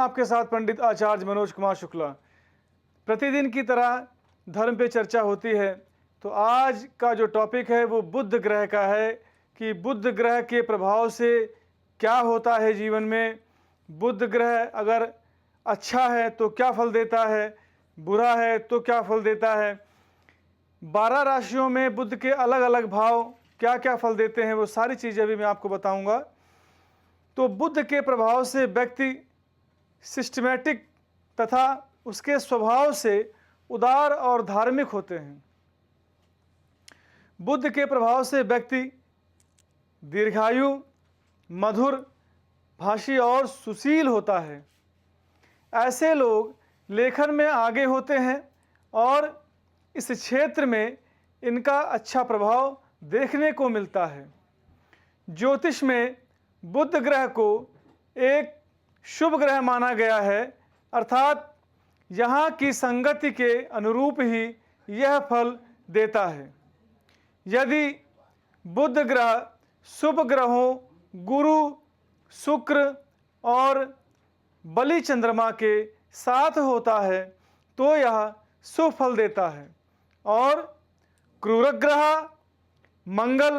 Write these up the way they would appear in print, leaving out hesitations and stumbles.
आपके साथ पंडित आचार्य मनोज कुमार शुक्ला। प्रतिदिन की तरह धर्म पे चर्चा होती है, तो आज का जो टॉपिक है वो बुध ग्रह का है कि बुध ग्रह के प्रभाव से क्या होता है जीवन में। बुध ग्रह अगर अच्छा है तो क्या फल देता है, बुरा है तो क्या फल देता है। 12 राशियों में बुध के अलग अलग भाव क्या क्या फल देते हैं, वो सारी चीज़ें अभी मैं आपको बताऊंगा। तो बुध के प्रभाव से व्यक्ति सिस्टमैटिक तथा उसके स्वभाव से उदार और धार्मिक होते हैं। बुध के प्रभाव से व्यक्ति दीर्घायु, मधुर भाषी और सुशील होता है। ऐसे लोग लेखन में आगे होते हैं और इस क्षेत्र में इनका अच्छा प्रभाव देखने को मिलता है। ज्योतिष में बुध ग्रह को एक शुभ ग्रह माना गया है, अर्थात यहाँ की संगति के अनुरूप ही यह फल देता है। यदि बुध ग्रह शुभ ग्रहों गुरु, शुक्र और बलि चंद्रमा के साथ होता है तो यह शुभ फल देता है, और क्रूर ग्रह मंगल,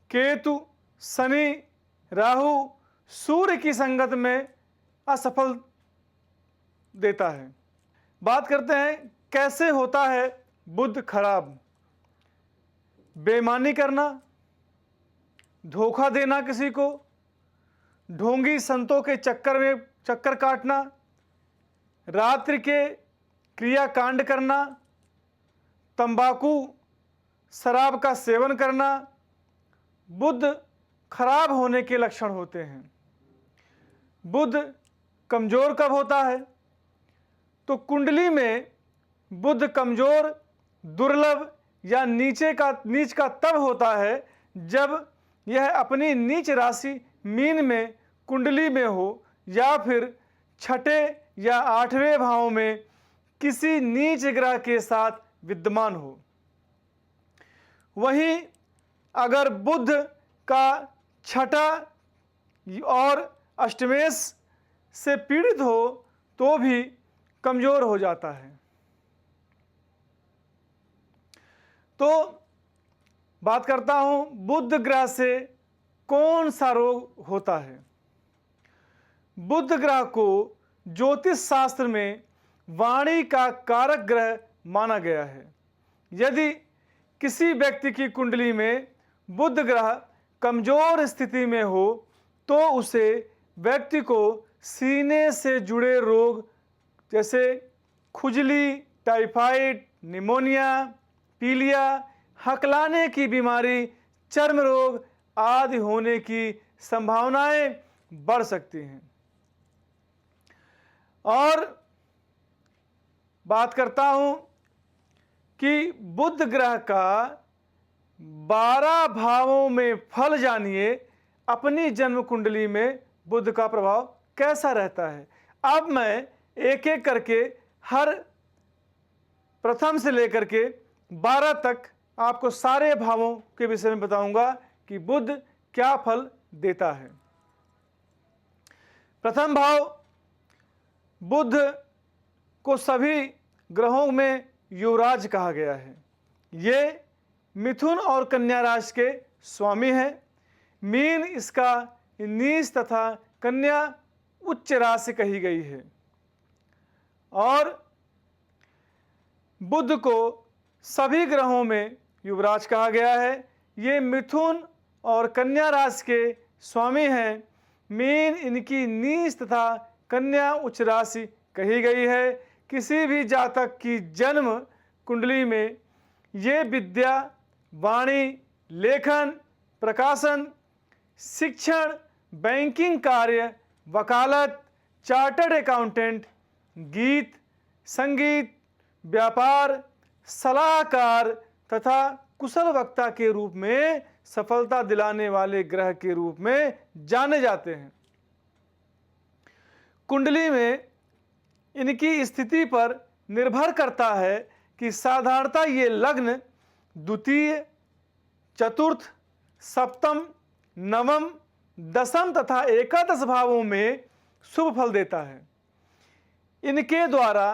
केतु, शनि, राहु, सूर्य की संगत में असफल देता है। बात करते हैं कैसे होता है बुध खराब। बेईमानी करना, धोखा देना किसी को, ढोंगी संतों के चक्कर काटना, रात्रि के क्रियाकांड करना, तंबाकू शराब का सेवन करना बुध खराब होने के लक्षण होते हैं। बुध कमजोर कब होता है? तो कुंडली में बुध कमजोर, दुर्लभ या नीच का तब होता है जब यह अपनी नीच राशि मीन में कुंडली में हो या फिर छठे या 8वें भाव में किसी नीच ग्रह के साथ विद्यमान हो। वहीं अगर बुध का छठा और अष्टमेश से पीड़ित हो तो भी कमजोर हो जाता है। तो बात करता हूं बुध ग्रह से कौन सा रोग होता है। बुध ग्रह को ज्योतिष शास्त्र में वाणी का कारक ग्रह माना गया है। यदि किसी व्यक्ति की कुंडली में बुध ग्रह कमजोर स्थिति में हो तो उसे व्यक्ति को सीने से जुड़े रोग जैसे खुजली, टाइफाइड, निमोनिया, पीलिया, हकलाने की बीमारी, चर्म रोग आदि होने की संभावनाएं बढ़ सकती हैं। और बात करता हूं कि बुध ग्रह का 12 भावों में फल जानिए अपनी जन्म कुंडली में बुध का प्रभाव कैसा रहता है। अब मैं एक एक करके हर प्रथम से लेकर के 12 तक आपको सारे भावों के विषय में बताऊंगा कि बुध क्या फल देता है। प्रथम भाव, बुध को सभी ग्रहों में युवराज कहा गया है। ये मिथुन और कन्या राशि के स्वामी हैं। मीन इसका नीच तथा कन्या उच्च राशि कही गई है। और बुध को सभी ग्रहों में युवराज कहा गया है। ये मिथुन और कन्या राशि के स्वामी हैं। मीन इनकी नीच तथा कन्या उच्च राशि कही गई है। किसी भी जातक की जन्म कुंडली में ये विद्या, वाणी, लेखन, प्रकाशन, शिक्षण, बैंकिंग कार्य, वकालत, चार्टर्ड अकाउंटेंट, गीत, संगीत, व्यापार, सलाहकार तथा कुशल वक्ता के रूप में सफलता दिलाने वाले ग्रह के रूप में जाने जाते हैं। कुंडली में इनकी स्थिति पर निर्भर करता है कि साधारणतः ये लग्न द्वितीय, चतुर्थ, सप्तम, नवम, दसम तथा एकादश भावों में शुभ फल देता है। इनके द्वारा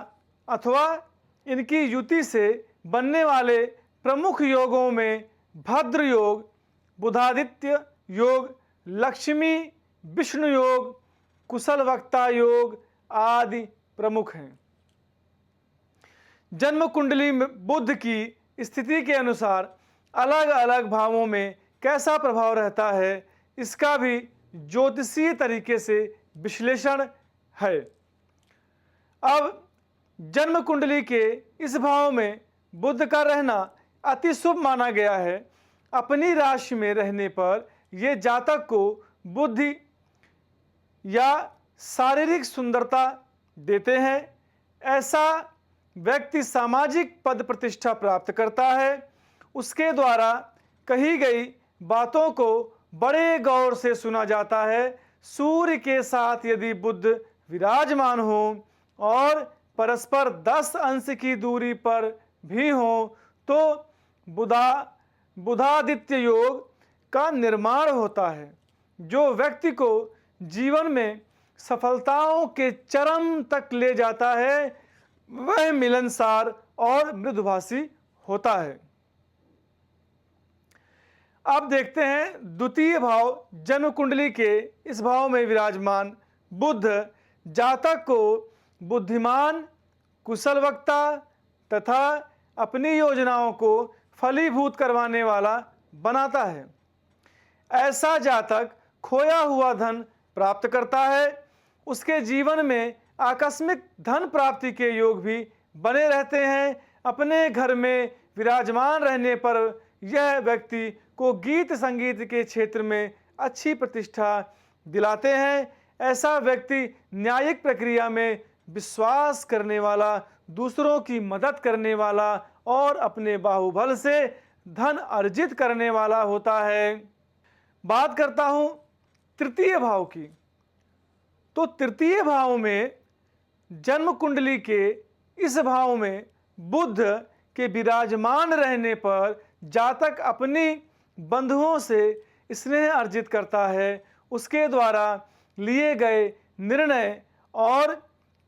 अथवा इनकी युति से बनने वाले प्रमुख योगों में भद्र योग, बुधादित्य योग, लक्ष्मी विष्णु योग, कुशल वक्ता योग आदि प्रमुख हैं। जन्म कुंडली में बुध की स्थिति के अनुसार अलग अलग भावों में कैसा प्रभाव रहता है, इसका भी ज्योतिषीय तरीके से विश्लेषण है। अब जन्म कुंडली के इस भाव में बुध का रहना अति शुभ माना गया है। अपनी राशि में रहने पर यह जातक को बुद्धि या शारीरिक सुंदरता देते हैं। ऐसा व्यक्ति सामाजिक पद प्रतिष्ठा प्राप्त करता है। उसके द्वारा कही गई बातों को बड़े गौर से सुना जाता है। सूर्य के साथ यदि बुध विराजमान हो और परस्पर 10 अंश की दूरी पर भी हो तो बुधादित्य योग का निर्माण होता है, जो व्यक्ति को जीवन में सफलताओं के चरम तक ले जाता है। वह मिलनसार और मृदुभाषी होता है। अब देखते हैं द्वितीय भाव। जन्म कुंडली के इस भाव में विराजमान बुध जातक को बुद्धिमान, कुशल वक्ता तथा अपनी योजनाओं को फलीभूत करवाने वाला बनाता है। ऐसा जातक खोया हुआ धन प्राप्त करता है। उसके जीवन में आकस्मिक धन प्राप्ति के योग भी बने रहते हैं। अपने घर में विराजमान रहने पर यह व्यक्ति को गीत संगीत के क्षेत्र में अच्छी प्रतिष्ठा दिलाते हैं। ऐसा व्यक्ति न्यायिक प्रक्रिया में विश्वास करने वाला, दूसरों की मदद करने वाला और अपने बाहुबल से धन अर्जित करने वाला होता है। बात करता हूं तृतीय भाव की। तो तृतीय भाव में जन्म कुंडली के इस भाव में बुध के विराजमान रहने पर जातक अपनी बंधुओं से स्नेह अर्जित करता है। उसके द्वारा लिए गए निर्णय और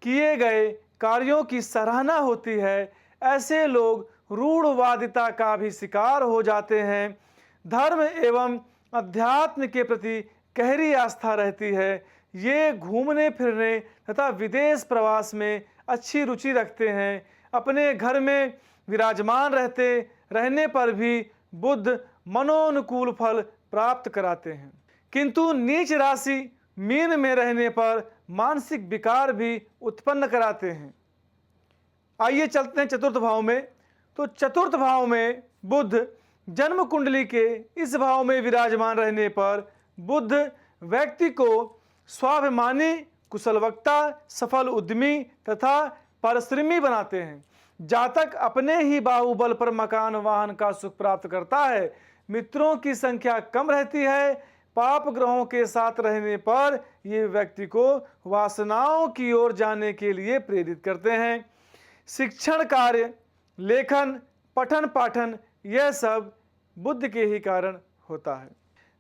किए गए कार्यों की सराहना होती है। ऐसे लोग रूढ़वादिता का भी शिकार हो जाते हैं। धर्म एवं अध्यात्म के प्रति गहरी आस्था रहती है। ये घूमने फिरने तथा विदेश प्रवास में अच्छी रुचि रखते हैं। अपने घर में विराजमान रहने पर भी बुध मनोनुकूल फल प्राप्त कराते हैं, किंतु नीच राशि मीन में रहने पर मानसिक विकार भी उत्पन्न कराते हैं। आइए चलते हैं चतुर्थ भाव में। तो चतुर्थ भाव में बुध जन्म कुंडली के इस भाव में विराजमान रहने पर बुध व्यक्ति को स्वाभिमानी, कुशल वक्ता, सफल उद्यमी तथा परिश्रमी बनाते हैं। जातक अपने ही बाहुबल पर मकान वाहन का सुख प्राप्त करता है। मित्रों की संख्या कम रहती है। पाप ग्रहों के साथ रहने पर ये व्यक्ति को वासनाओं की ओर जाने के लिए प्रेरित करते हैं। शिक्षण कार्य, लेखन, पठन पाठन यह सब बुध के ही कारण होता है।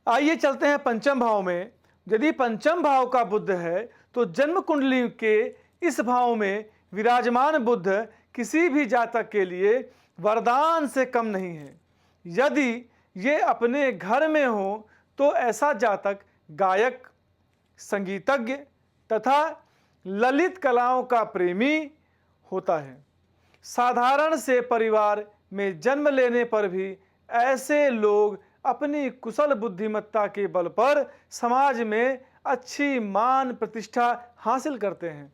आइए चलते हैं पंचम भाव में। यदि पंचम भाव का बुध है तो जन्म कुंडली के इस भाव में विराजमान बुध किसी भी जातक के लिए वरदान से कम नहीं है। यदि ये अपने घर में हो तो ऐसा जातक गायक, संगीतज्ञ तथा ललित कलाओं का प्रेमी होता है। साधारण से परिवार में जन्म लेने पर भी ऐसे लोग अपनी कुशल बुद्धिमत्ता के बल पर समाज में अच्छी मान प्रतिष्ठा हासिल करते हैं।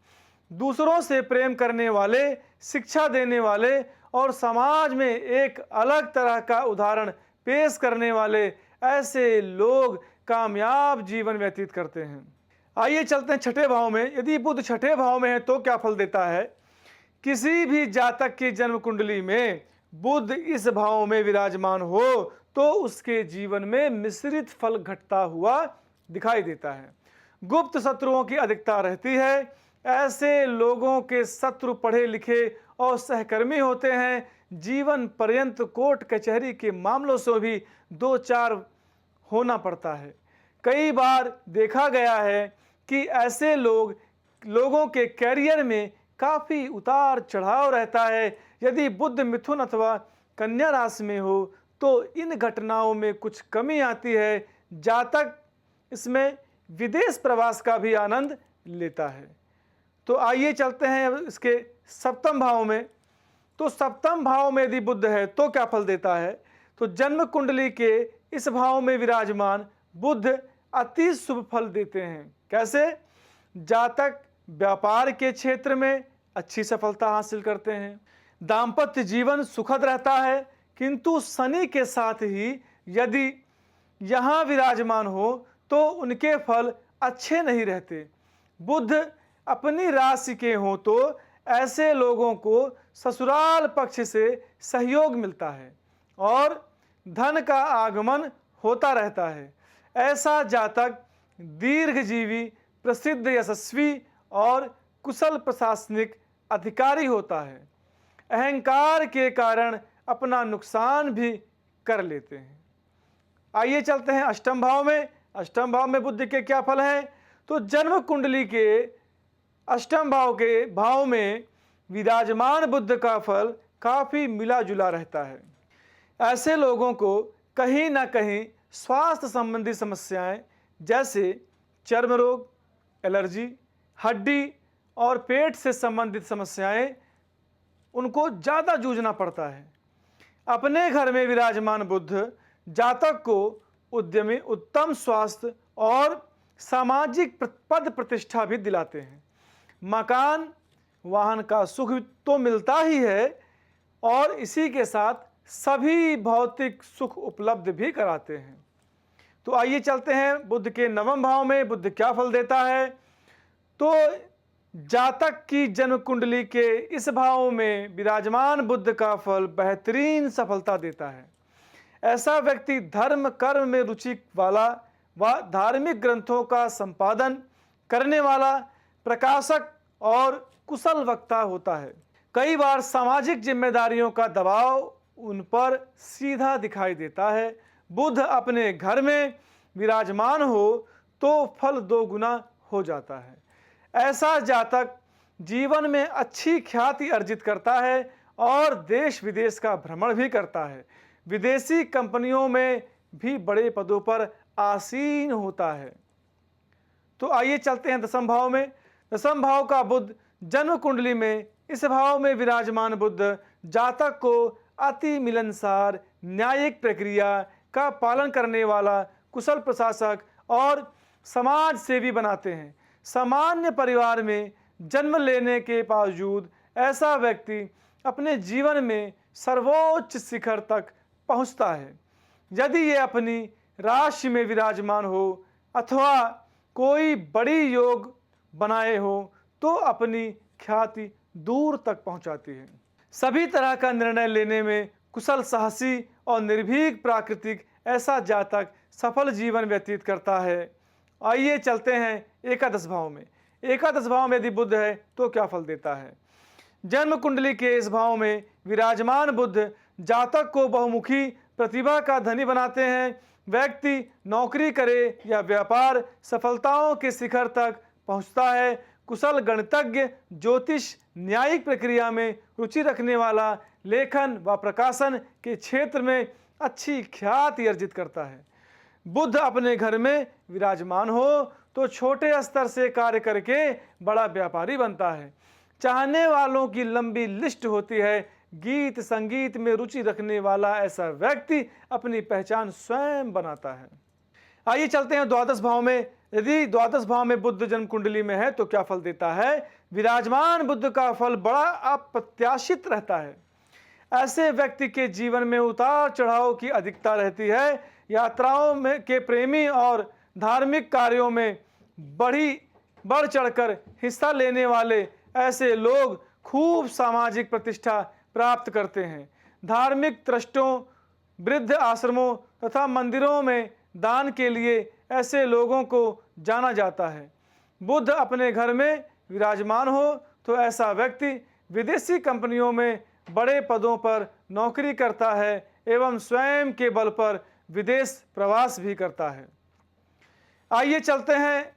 दूसरों से प्रेम करने वाले, शिक्षा देने वाले और समाज में एक अलग तरह का उदाहरण पेश करने वाले ऐसे लोग कामयाब जीवन व्यतीत करते हैं। आइए चलते हैं छठे भाव में। यदि बुध छठे भाव में है तो क्या फल देता है? किसी भी जातक की जन्म कुंडली में बुध इस भाव में विराजमान हो तो उसके जीवन में मिश्रित फल घटता हुआ दिखाई देता है। गुप्त शत्रुओं की अधिकता रहती है। ऐसे लोगों के शत्रु पढ़े लिखे और सहकर्मी होते हैं। जीवन पर्यंत कोर्ट कचहरी के मामलों से भी दो चार होना पड़ता है। कई बार देखा गया है कि ऐसे लोगों के कैरियर में काफ़ी उतार चढ़ाव रहता है। यदि बुध मिथुन अथवा कन्या राशि में हो तो इन घटनाओं में कुछ कमी आती है। जातक इसमें विदेश प्रवास का भी आनंद लेता है। तो आइए चलते हैं अब इसके सप्तम भाव में। तो सप्तम भाव में यदि बुध है तो क्या फल देता है? तो जन्म कुंडली के इस भाव में विराजमान बुध अति शुभ फल देते हैं। कैसे? जातक व्यापार के क्षेत्र में अच्छी सफलता हासिल करते हैं, दाम्पत्य जीवन सुखद रहता है, किंतु शनि के साथ ही यदि यहाँ विराजमान हो तो उनके फल अच्छे नहीं रहते। बुध अपनी राशि के हों तो ऐसे लोगों को ससुराल पक्ष से सहयोग मिलता है और धन का आगमन होता रहता है। ऐसा जातक दीर्घजीवी, प्रसिद्ध, यशस्वी और कुशल प्रशासनिक अधिकारी होता है। अहंकार के कारण अपना नुकसान भी कर लेते हैं। आइए चलते हैं अष्टम भाव में। अष्टम भाव में बुध के क्या फल हैं? तो जन्म कुंडली के अष्टम भाव में विराजमान बुध का फल काफ़ी मिला जुला रहता है। ऐसे लोगों को कहीं ना कहीं स्वास्थ्य संबंधी समस्याएं जैसे चर्म रोग, एलर्जी, हड्डी और पेट से संबंधित समस्याएं उनको ज़्यादा जूझना पड़ता है। अपने घर में विराजमान बुध जातक को उद्यमी, उत्तम स्वास्थ्य और सामाजिक पद प्रतिष्ठा भी दिलाते हैं। मकान, वाहन का सुख तो मिलता ही है और इसी के साथ सभी भौतिक सुख उपलब्ध भी कराते हैं। तो आइए चलते हैं बुध के नवम भाव में बुध क्या फल देता है। तो जातक की जन्म कुंडली के इस भाव में विराजमान बुध का फल बेहतरीन सफलता देता है। ऐसा व्यक्ति धर्म कर्म में रुचि वाला व धार्मिक ग्रंथों का संपादन करने वाला, प्रकाशक और कुशल वक्ता होता है। कई बार सामाजिक जिम्मेदारियों का दबाव उन पर सीधा दिखाई देता है। बुध अपने घर में विराजमान हो तो फल 2 गुना हो जाता है। ऐसा जातक जीवन में अच्छी ख्याति अर्जित करता है और देश विदेश का भ्रमण भी करता है। विदेशी कंपनियों में भी बड़े पदों पर आसीन होता है। तो आइए चलते हैं दसम भाव में। दसम भाव का बुध जन्म कुंडली में इस भाव में विराजमान बुध जातक को अति मिलनसार, न्यायिक प्रक्रिया का पालन करने वाला, कुशल प्रशासक और समाज सेवी बनाते हैं। सामान्य परिवार में जन्म लेने के बावजूद ऐसा व्यक्ति अपने जीवन में सर्वोच्च शिखर तक पहुंचता है। यदि ये अपनी राशि में विराजमान हो अथवा कोई बड़ी योग बनाए हो तो अपनी ख्याति दूर तक पहुंचाती है। सभी तरह का निर्णय लेने में कुशल, साहसी और निर्भीक प्राकृतिक ऐसा जातक सफल जीवन व्यतीत करता है। आइए चलते हैं एकादश भाव में। एकादश भाव में यदि बुध है तो क्या फल देता है। जन्म कुंडली के इस भाव में विराजमान बुध जातक को बहुमुखी प्रतिभा का धनी बनाते हैं। व्यक्ति नौकरी करे या व्यापार सफलताओं के शिखर तक पहुंचता है। कुशल गणितज्ञ, ज्योतिष, न्यायिक प्रक्रिया में रुचि रखने वाला, लेखन व प्रकाशन के क्षेत्र में अच्छी ख्याति अर्जित करता है। बुध अपने घर में विराजमान हो तो छोटे स्तर से कार्य करके बड़ा व्यापारी बनता है। चाहने वालों की लंबी लिस्ट होती है। गीत संगीत में रुचि रखने वाला ऐसा व्यक्ति अपनी पहचान स्वयं बनाता है। आइए चलते हैं द्वादश भाव में। यदि द्वादश भाव में बुध जन्म कुंडली में है तो क्या फल देता है। विराजमान बुध का फल बड़ा अप्रत्याशित रहता है। ऐसे व्यक्ति के जीवन में उतार चढ़ाव की अधिकता रहती है। यात्राओं में के प्रेमी और धार्मिक कार्यों में बढ़ चढ़कर हिस्सा लेने वाले ऐसे लोग खूब सामाजिक प्रतिष्ठा प्राप्त करते हैं। धार्मिक ट्रस्टों, वृद्ध आश्रमों तथा मंदिरों में दान के लिए ऐसे लोगों को जाना जाता है। बुध अपने घर में विराजमान हो तो ऐसा व्यक्ति विदेशी कंपनियों में बड़े पदों पर नौकरी करता है एवं स्वयं के बल पर विदेश प्रवास भी करता है। आइए चलते हैं